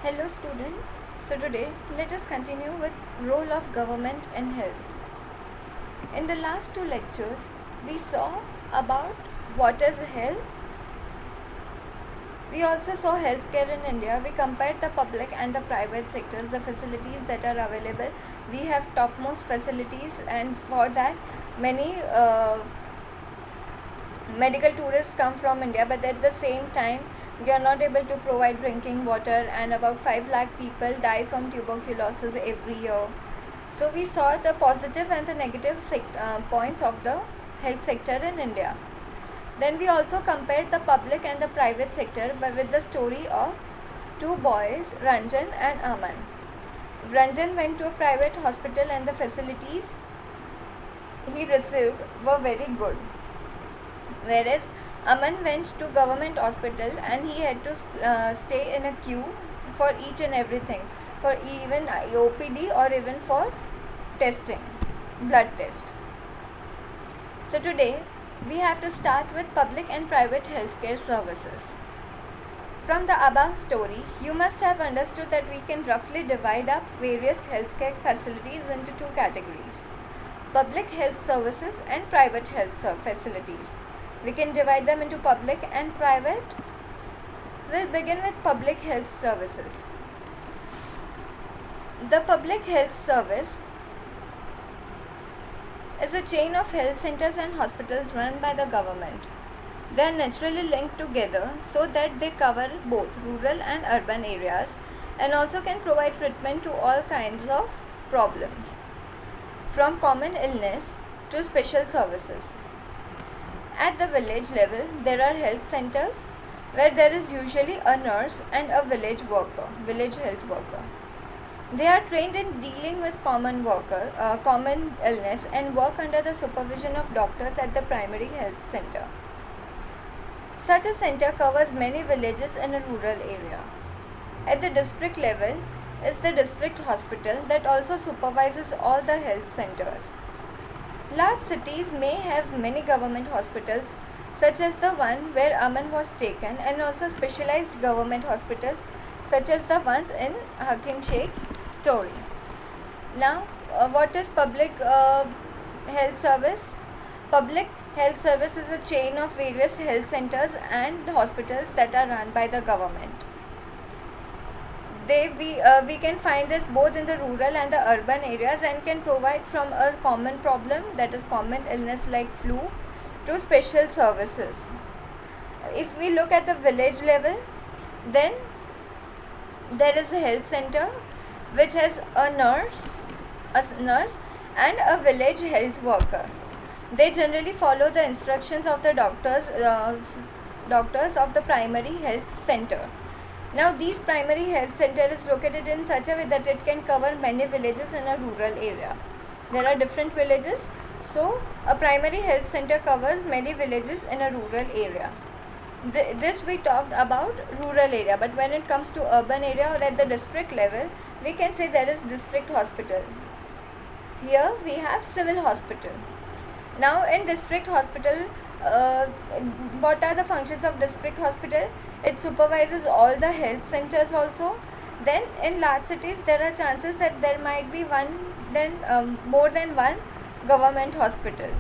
Hello students. So today let us continue with role of government in health. In the last two lectures we saw about what is health. We also saw healthcare in India. We compared the public and the private sectors, the facilities that are available. We have topmost facilities, and for that many medical tourists come from India, but at the same time we are not able to provide drinking water, and about 5 lakh people die from tuberculosis every year. So we saw the positive and the negative points of the health sector in India. Then we also compared the public and the private sector with the story of two boys, Ranjan and Aman. Ranjan went to a private hospital and the facilities he received were very good, whereas Aman went to government hospital and he had to stay in a queue for each and everything, for even OPD or even for testing, blood test. So today we have to start with public and private healthcare services. From the above story, you must have understood that we can roughly divide up various healthcare facilities into two categories: public health services and private health facilities. We can divide them into public and private. We'll begin with public health services. The public health service is a chain of health centers and hospitals run by the government. They are naturally linked together so that they cover both rural and urban areas and also can provide treatment to all kinds of problems, from common illness to special services. At the village level, there are health centers where there is usually a nurse and a village health worker. They are trained in dealing with common illness and work under the supervision of doctors at the primary health center. Such a center covers many villages in a rural area. At the district level is the district hospital that also supervises all the health centers. Large cities may have many government hospitals, such as the one where Aman was taken, and also specialized government hospitals such as the ones in Hakim Sheikh's story. Now, what is public health service? Public health service is a chain of various health centers and hospitals that are run by the government. We can find this both in the rural and the urban areas and can provide from a common problem, that is common illness like flu, to special services. If we look at the village level, then there is a health center which has a nurse and a village health worker. They generally follow the instructions of the doctors of the primary health center. Now these primary health center is located in such a way that it can cover many villages in a rural area. There are different villages, so a primary health center covers many villages in a rural area. This we talked about rural area, but when it comes to urban area or at the district level, we can say there is district hospital. Here we have civil hospital. Now in district hospital, what are the functions of district hospital? It supervises all the health centers also. Then in large cities there are chances that there might be more than one government hospital.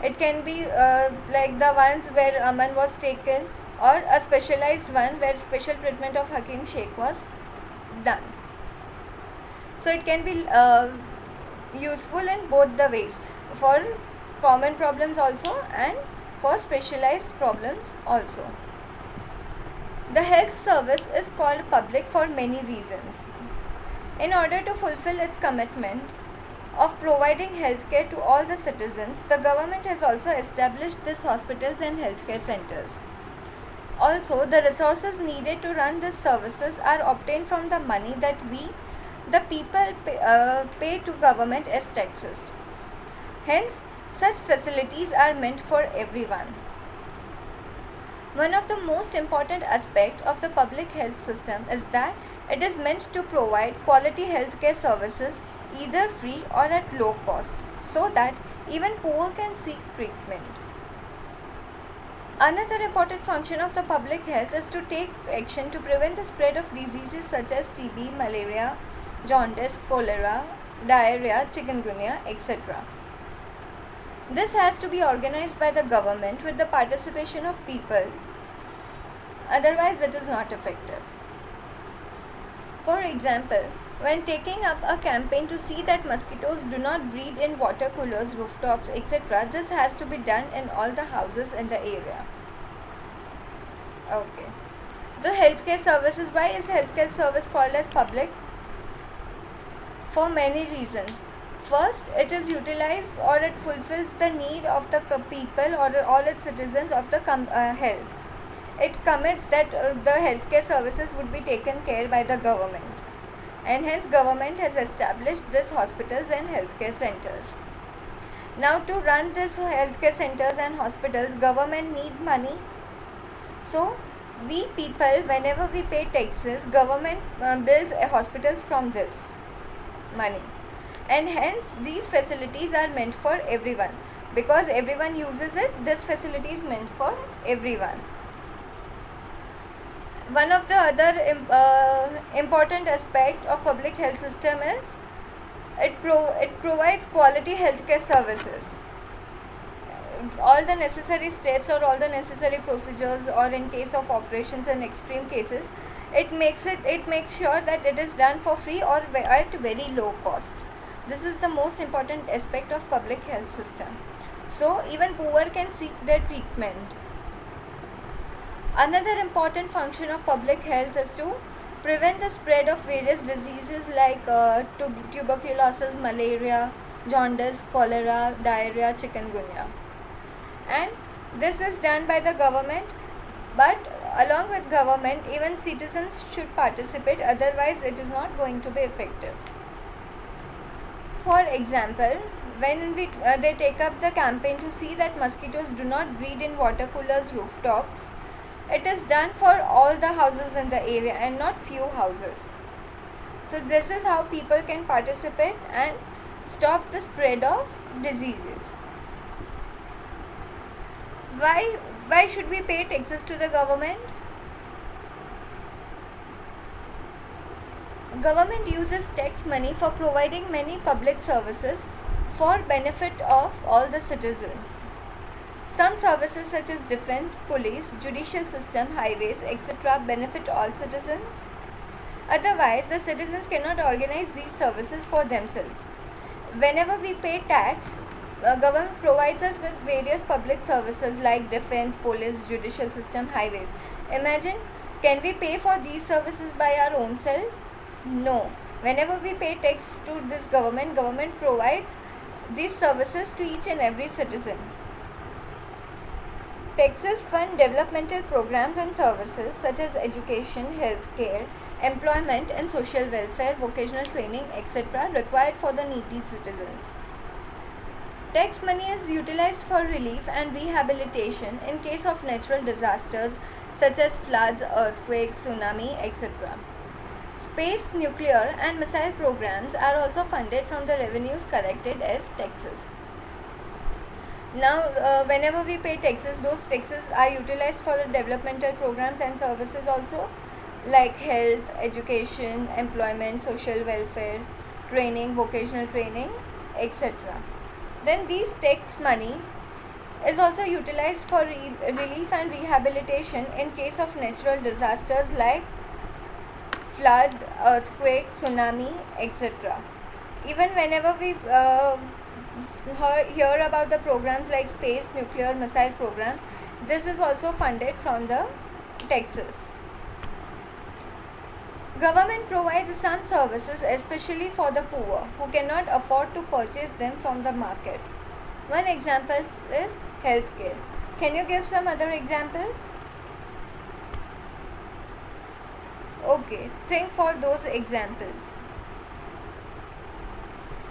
It can be like the ones where Aman was taken, or a specialized one where special treatment of Hakim Sheikh was done. So it can be useful in both the ways, for common problems also and for specialized problems also. The health service is called public for many reasons. In order to fulfill its commitment of providing healthcare to all the citizens, the government has also established these hospitals and healthcare centers. Also, the resources needed to run these services are obtained from the money that we, the people, pay to government as taxes. Hence, such facilities are meant for everyone. One of the most important aspects of the public health system is that it is meant to provide quality healthcare services either free or at low cost, so that even poor can seek treatment. Another important function of the public health is to take action to prevent the spread of diseases such as TB, malaria, jaundice, cholera, diarrhea, chikungunya, etc. This has to be organized by the government with the participation of people, otherwise it is not effective. For example, when taking up a campaign to see that mosquitoes do not breed in water coolers, rooftops, etc., this has to be done in all the houses in the area. Okay. The healthcare services. Why is healthcare service called as public? For many reasons. First, it is utilized or it fulfills the need of the people or all its citizens of the health. It commits that the healthcare services would be taken care by the government, and hence government has established these hospitals and healthcare centers. Now to run these healthcare centers and hospitals, government need money. So we people, whenever we pay taxes, government builds hospitals from this money, and hence these facilities are meant for everyone. Because everyone uses it, this facility is meant for everyone. One of the other important aspect of public health system is it provides quality healthcare services. All the necessary steps or all the necessary procedures, or in case of operations and extreme cases, it makes sure that it is done for free or at very low cost. This is the most important aspect of public health system. So even poor can seek their treatment. Another important function of public health is to prevent the spread of various diseases like tuberculosis, malaria, jaundice, cholera, diarrhea, chikungunya. And this is done by the government, but along with government, even citizens should participate, otherwise it is not going to be effective. For example, when they take up the campaign to see that mosquitoes do not breed in water coolers, rooftops, it is done for all the houses in the area and not few houses. So this is how people can participate and stop the spread of diseases. Why should we pay taxes to the government? Government uses tax money for providing many public services for benefit of all the citizens. Some services such as defense, police, judicial system, highways, etc. benefit all citizens. Otherwise, the citizens cannot organize these services for themselves. Whenever we pay tax, government provides us with various public services like defense, police, judicial system, highways. Imagine, can we pay for these services by our own self? No. Whenever we pay tax to this government provides these services to each and every citizen. Taxes fund developmental programs and services such as education, healthcare, employment and social welfare, vocational training, etc. required for the needy citizens. Tax money is utilized for relief and rehabilitation in case of natural disasters such as floods, earthquakes, tsunami, etc. Space, nuclear and missile programs are also funded from the revenues collected as taxes. Now, whenever we pay taxes, those taxes are utilized for the developmental programs and services also, like health, education, employment, social welfare, training, vocational training, etc. Then these tax money is also utilized for relief and rehabilitation in case of natural disasters like flood, earthquake, tsunami, etc. Even whenever we hear about the programs like space, nuclear, missile programs, this is also funded from the taxes. Government provides some services especially for the poor who cannot afford to purchase them from the market. One example is healthcare. Can you give some other examples? Okay, think for those examples.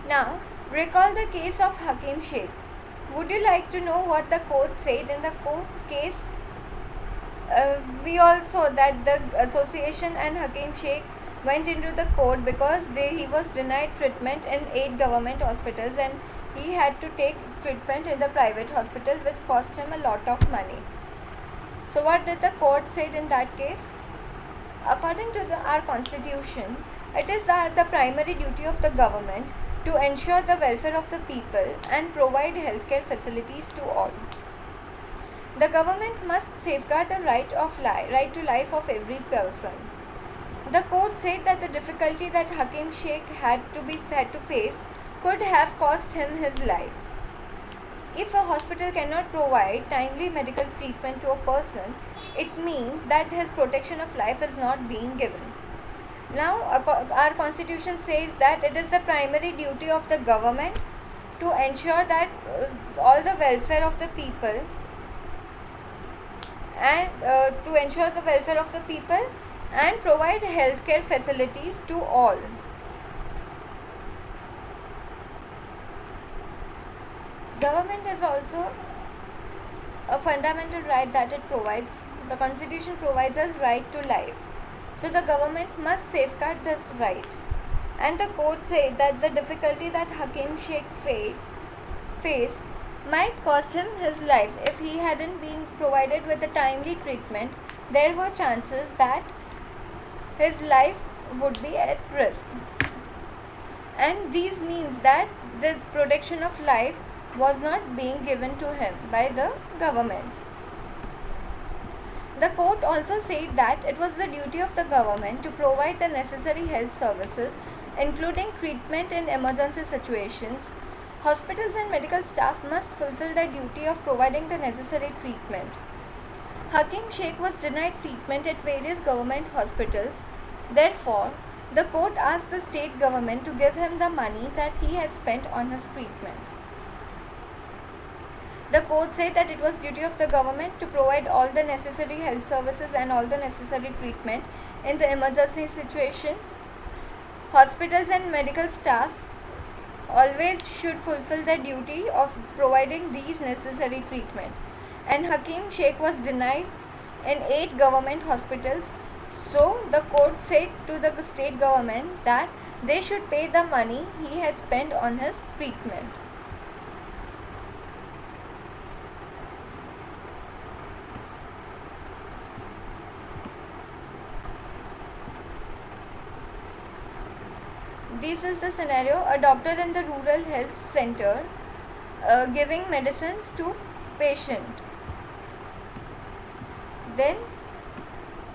Now, recall the case of Hakim Sheikh. Would you like to know what the court said in the case? We all saw that the association and Hakim Sheikh went into the court because he was denied treatment in 8 government hospitals and he had to take treatment in the private hospital, which cost him a lot of money. So what did the court say in that case? According to our constitution, it is the primary duty of the government to ensure the welfare of the people and provide healthcare facilities to all. The government must safeguard the right to life of every person. The court said that the difficulty that Hakim Sheikh had to face could have cost him his life. If a hospital cannot provide timely medical treatment to a person, it means that his protection of life is not being given. Now, our constitution says that it is the primary duty of the government to ensure that all the welfare of the people and provide healthcare facilities to all. Government is also a fundamental right that it provides. The constitution provides us right to life. So the government must safeguard this right. And the court said that the difficulty that Hakim Sheikh faced might cost him his life. If he hadn't been provided with the timely treatment, there were chances that his life would be at risk. And these means that the protection of life was not being given to him by the government. The court also said that it was the duty of the government to provide the necessary health services, including treatment in emergency situations. Hospitals and medical staff must fulfill their duty of providing the necessary treatment. Hakim Sheikh was denied treatment at various government hospitals. Therefore, the court asked the state government to give him the money that he had spent on his treatment. The court said that it was duty of the government to provide all the necessary health services and all the necessary treatment in the emergency situation. Hospitals and medical staff always should fulfill their duty of providing these necessary treatment. And Hakim Sheikh was denied in 8 government hospitals. So the court said to the state government that they should pay the money he had spent on his treatment. This is the scenario: a doctor in the rural health center giving medicines to patient. Then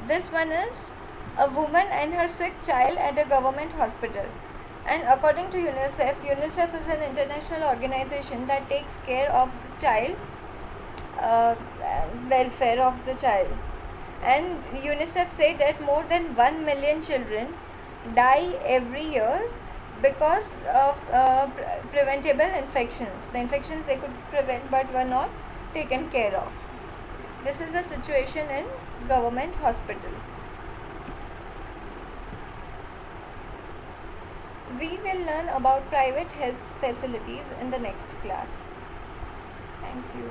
this one is a woman and her sick child at a government hospital. And according to UNICEF, UNICEF is an international organization that takes care of the child welfare of the child. And UNICEF said that more than 1 million children die every year because of preventable infections. The infections they could prevent but were not taken care of. This is the situation in government hospital. We will learn about private health facilities in the next class. Thank you.